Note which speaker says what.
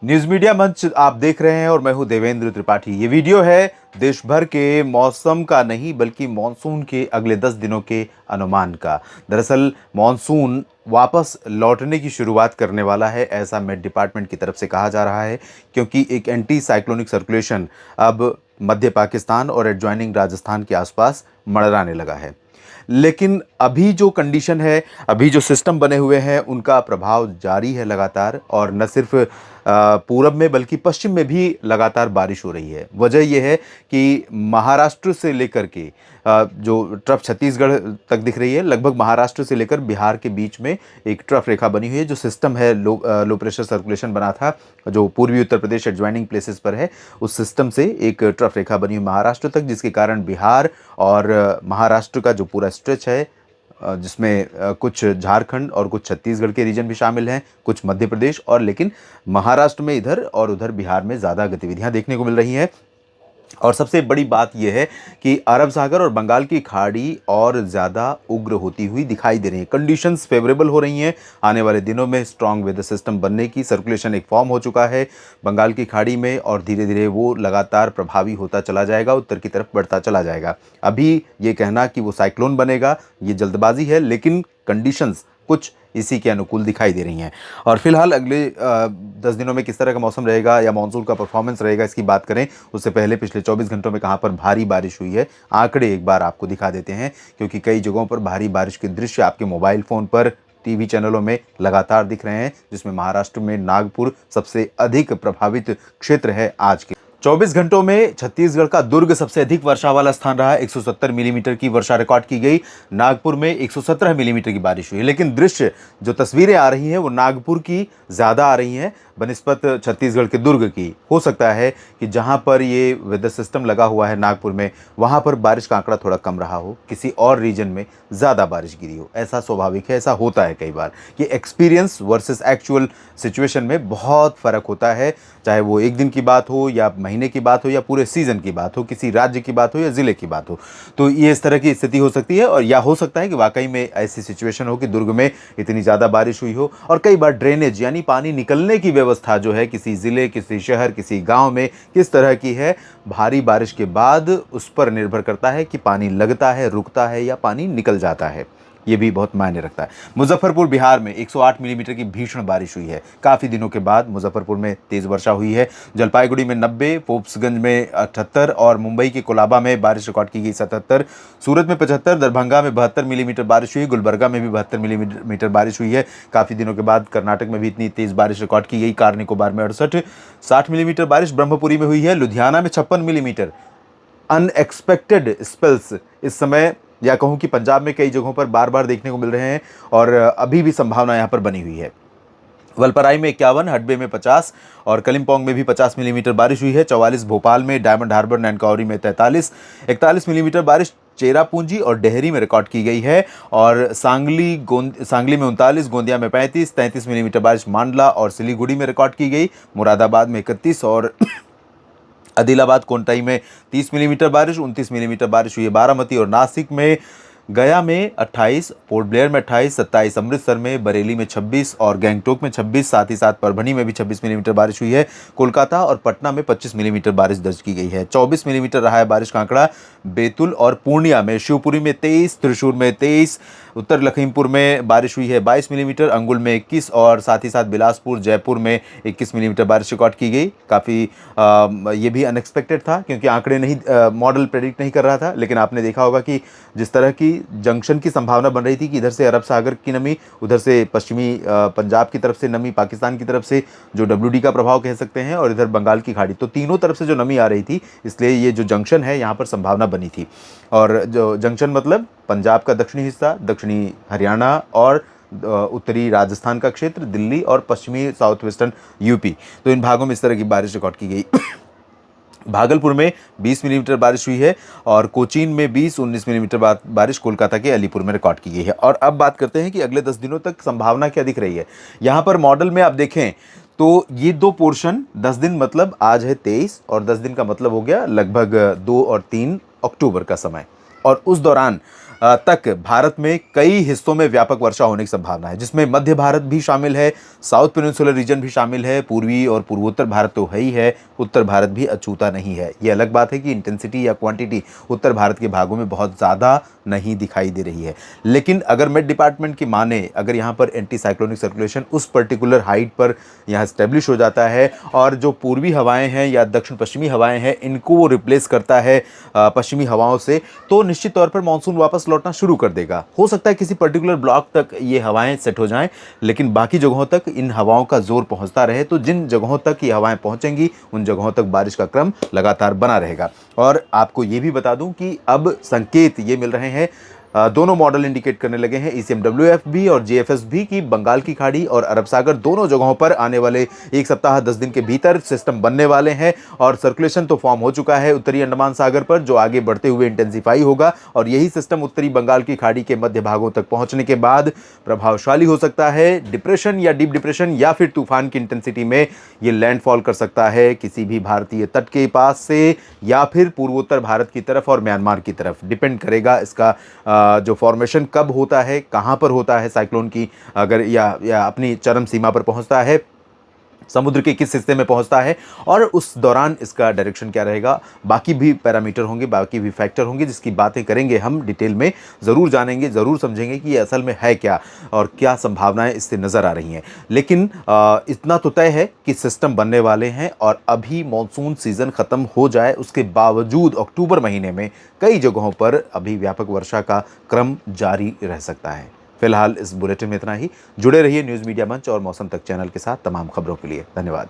Speaker 1: News media मंच आप देख रहे हैं और मैं हूं देवेंद्र त्रिपाठी। ये वीडियो है देश भर के मौसम का नहीं बल्कि मॉनसून के अगले 10 दिनों के अनुमान का। दरअसल मॉनसून वापस लौटने की शुरुआत करने वाला है, ऐसा मेट डिपार्टमेंट की तरफ से कहा जा रहा है, क्योंकि एक एंटी साइक्लोनिक सर्कुलेशन अब मध्य पाकिस्तान और एडजॉइनिंग राजस्थान के आसपास मंडराने लगा है। लेकिन अभी जो कंडीशन है, अभी जो सिस्टम बने हुए हैं, उनका प्रभाव जारी है लगातार, और न सिर्फ पूरब में बल्कि पश्चिम में भी लगातार बारिश हो रही है। वजह यह है कि महाराष्ट्र से लेकर के जो ट्रफ छत्तीसगढ़ तक दिख रही है, लगभग महाराष्ट्र से लेकर बिहार के बीच में एक ट्रफ रेखा बनी हुई है। जो सिस्टम है, लो प्रेशर सर्कुलेशन बना था जो पूर्वी उत्तर प्रदेश एडजॉइनिंग प्लेसेस पर है, उस सिस्टम से एक ट्रफ रेखा बनी हुई महाराष्ट्र तक, जिसके कारण बिहार और महाराष्ट्र का जो पूरा स्ट्रेच है, जिसमें कुछ झारखंड और कुछ छत्तीसगढ़ के रीजन भी शामिल हैं, कुछ मध्य प्रदेश, और लेकिन महाराष्ट्र में इधर और उधर बिहार में ज़्यादा गतिविधियां देखने को मिल रही हैं। और सबसे बड़ी बात यह है कि अरब सागर और बंगाल की खाड़ी और ज़्यादा उग्र होती हुई दिखाई दे रही है। कंडीशंस फेवरेबल हो रही हैं आने वाले दिनों में स्ट्रॉन्ग वेदर सिस्टम बनने की। सर्कुलेशन एक फॉर्म हो चुका है बंगाल की खाड़ी में, और धीरे धीरे वो लगातार प्रभावी होता चला जाएगा, उत्तर की तरफ बढ़ता चला जाएगा। अभी ये कहना कि वो साइक्लोन बनेगा, ये जल्दबाजी है, लेकिन कंडीशंस कुछ इसी के अनुकूल दिखाई दे रही हैं। और फिलहाल अगले 10 दिनों में किस तरह का मौसम रहेगा या मानसून का परफॉर्मेंस रहेगा, इसकी बात करें उससे पहले पिछले 24 घंटों में कहां पर भारी बारिश हुई है, आंकड़े एक बार आपको दिखा देते हैं, क्योंकि कई जगहों पर भारी बारिश के दृश्य आपके मोबाइल फ़ोन पर, टीवी चैनलों में लगातार दिख रहे हैं, जिसमें महाराष्ट्र में नागपुर सबसे अधिक प्रभावित क्षेत्र है। आज के 24 घंटों में छत्तीसगढ़ का दुर्ग सबसे अधिक वर्षा वाला स्थान रहा। 170 मिलीमीटर की वर्षा रिकॉर्ड की गई। नागपुर में 117 मिलीमीटर की बारिश हुई, लेकिन दृश्य जो तस्वीरें आ रही हैं वो नागपुर की ज़्यादा आ रही हैं बनिस्बत छत्तीसगढ़ के दुर्ग की। हो सकता है कि जहां पर ये वेदर सिस्टम लगा हुआ है नागपुर में, वहां पर बारिश का आंकड़ा थोड़ा कम रहा हो, किसी और रीजन में ज़्यादा बारिश गिरी हो। ऐसा स्वाभाविक है, ऐसा होता है कई बार। ये एक्सपीरियंस वर्सेस एक्चुअल सिचुएशन में बहुत फ़र्क होता है, चाहे वो एक दिन की बात हो या महीने की बात हो या पूरे सीज़न की बात हो, किसी राज्य की बात हो या ज़िले की बात हो। तो ये इस तरह की स्थिति हो सकती है, और या हो सकता है कि वाकई में ऐसी सिचुएशन हो कि दुर्ग में इतनी ज़्यादा बारिश हुई हो, और कई बार ड्रेनेज यानी पानी निकलने की व्यवस्था जो है किसी ज़िले, किसी शहर, किसी गांव में किस तरह की है, भारी बारिश के बाद उस पर निर्भर करता है कि पानी लगता है, रुकता है या पानी निकल जाता है। ये भी बहुत मायने रखता है। मुजफ्फरपुर बिहार में 108 मिलीमीटर की भीषण बारिश हुई है। काफ़ी दिनों के बाद मुजफ्फरपुर में तेज़ वर्षा हुई है। जलपाईगुड़ी में 90, फोर्ब्सगंज में 78 और मुंबई के कोलाबा में बारिश रिकॉर्ड की गई 77। सूरत में 75, दरभंगा में 72 मिलीमीटर बारिश हुई। गुलबर्गा में भी 72 मिलीमीटर बारिश हुई है। काफ़ी दिनों के बाद कर्नाटक में भी इतनी तेज़ बारिश रिकॉर्ड की गई। कार निकोबार में 68, 60 मिलीमीटर बारिश ब्रह्मपुरी में हुई है। लुधियाना में 56 मिलीमीटर। अनएक्सपेक्टेड स्पेल्स इस समय, या कहूं कि पंजाब में कई जगहों पर बार बार देखने को मिल रहे हैं, और अभी भी संभावना यहां पर बनी हुई है। वलपराई में 51, हडबे में 50 और कलिम्पोंग में भी 50 मिलीमीटर बारिश हुई है। 44 भोपाल में, डायमंड हार्बर, नैनकौरी में 43, 41 मिलीमीटर बारिश चेरापूंजी और डेहरी में रिकॉर्ड की गई है। और सांगली में 39, गोंदिया में 35, 33 मिलीमीटर बारिश मांडला और सिलीगुड़ी में रिकॉर्ड की गई। मुरादाबाद में 31 और आदिलाबाद कोंटाई में 30 मिलीमीटर बारिश, 29 मिलीमीटर बारिश हुई है। बारामती और नासिक में, गया में 28, पोर्ट ब्लेयर में 28, 27 अमृतसर में, बरेली में 26 और गैंगटोक में 26, साथ ही साथ परभनी में भी 26 मिलीमीटर बारिश हुई है। कोलकाता और पटना में 25 मिलीमीटर बारिश दर्ज की गई है। 24 मिलीमीटर रहा है बारिश का आंकड़ा बैतूल और पूर्णिया में। शिवपुरी में 23, त्रिशूर में 23, उत्तर लखीमपुर में बारिश हुई है 22 मिलीमीटर, अंगुल में 21 और साथ ही साथ बिलासपुर, जयपुर में 21 मिलीमीटर बारिश रिकॉर्ड की गई। काफ़ी ये भी अनएक्सपेक्टेड था, क्योंकि आंकड़े नहीं, मॉडल प्रेडिक्ट नहीं कर रहा था, लेकिन आपने देखा होगा कि जिस तरह की जंक्शन की संभावना बन रही थी कि इधर से अरब सागर की नमी, उधर से पश्चिमी पंजाब की तरफ से नमी, पाकिस्तान की तरफ से जो WD का प्रभाव कह सकते हैं, और इधर बंगाल की खाड़ी, तो तीनों तरफ से जो नमी आ रही थी, इसलिए ये जो जंक्शन है यहाँ पर संभावना बनी थी। और जो जंक्शन मतलब पंजाब का दक्षिणी हिस्सा, दक्षिणी हरियाणा और उत्तरी राजस्थान का क्षेत्र, दिल्ली और पश्चिमी साउथ वेस्टर्न यूपी, तो इन भागों में इस तरह की बारिश रिकॉर्ड की गई। भागलपुर में 20 मिलीमीटर बारिश हुई है, और कोचीन में 19 मिलीमीटर बारिश कोलकाता के अलीपुर में रिकॉर्ड की गई है। और अब बात करते हैं कि अगले 10 दिनों तक संभावना क्या दिख रही है। यहाँ पर मॉडल में आप देखें तो ये दो पोर्शन, 10 दिन मतलब आज है 23, और 10 दिन का मतलब हो गया लगभग 2 और 3 अक्टूबर का समय। और उस दौरान तक भारत में कई हिस्सों में व्यापक वर्षा होने की संभावना है, जिसमें मध्य भारत भी शामिल है, साउथ पेनिनसुलर रीजन भी शामिल है, पूर्वी और पूर्वोत्तर भारत तो है ही है, उत्तर भारत भी अछूता नहीं है। ये अलग बात है कि इंटेंसिटी या क्वांटिटी उत्तर भारत के भागों में बहुत ज़्यादा नहीं दिखाई दे रही है। लेकिन अगर मेट डिपार्टमेंट की माने, अगर यहाँ पर एंटी साइक्लोनिक सर्कुलेशन उस पर्टिकुलर हाइट पर यहाँ स्टेब्लिश हो जाता है और जो पूर्वी हवाएं हैं या दक्षिण पश्चिमी हवाएं हैं, इनको वो रिप्लेस करता है पश्चिमी हवाओं से, तो निश्चित तौर पर मानसून वापस लौटना शुरू कर देगा। हो सकता है किसी पर्टिकुलर ब्लॉक तक ये हवाएं सेट हो जाएं, लेकिन बाकी जगहों तक इन हवाओं का जोर पहुंचता रहे, तो जिन जगहों तक ये हवाएं पहुंचेंगी उन जगहों तक बारिश का क्रम लगातार बना रहेगा। और आपको ये भी बता दूं कि अब संकेत ये मिल रहे हैं, दोनों मॉडल इंडिकेट करने लगे हैं, ECMWF भी और GFS भी, कि बंगाल की खाड़ी और अरब सागर दोनों जगहों पर आने वाले एक सप्ताह 10 दिन के भीतर सिस्टम बनने वाले हैं। और सर्कुलेशन तो फॉर्म हो चुका है उत्तरी अंडमान सागर पर, जो आगे बढ़ते हुए इंटेंसिफाई होगा, और यही सिस्टम उत्तरी बंगाल की खाड़ी के मध्य भागों तक पहुंचने के बाद प्रभावशाली हो सकता है, डिप्रेशन या डीप डिप्रेशन या फिर तूफान की इंटेंसिटी में ये लैंडफॉल कर सकता है किसी भी भारतीय तट के पास से या फिर पूर्वोत्तर भारत की तरफ और म्यांमार की तरफ। डिपेंड करेगा इसका जो फॉर्मेशन कब होता है, कहाँ पर होता है साइक्लोन की, अगर या अपनी चरम सीमा पर पहुंचता है, समुद्र के किस हिस्से में पहुंचता है, और उस दौरान इसका डायरेक्शन क्या रहेगा। बाकी भी पैरामीटर होंगे, बाकी भी फैक्टर होंगे, जिसकी बातें करेंगे हम डिटेल में, ज़रूर जानेंगे, ज़रूर समझेंगे कि ये असल में है क्या और क्या संभावनाएं इससे नज़र आ रही हैं। लेकिन इतना तो तय है कि सिस्टम बनने वाले हैं, और अभी मॉनसून सीज़न ख़त्म हो जाए उसके बावजूद अक्टूबर महीने में कई जगहों पर अभी व्यापक वर्षा का क्रम जारी रह सकता है। फिलहाल इस बुलेटिन में इतना ही। जुड़े रहिए न्यूज़ मीडिया मंच और मौसम तक चैनल के साथ तमाम खबरों के लिए। धन्यवाद।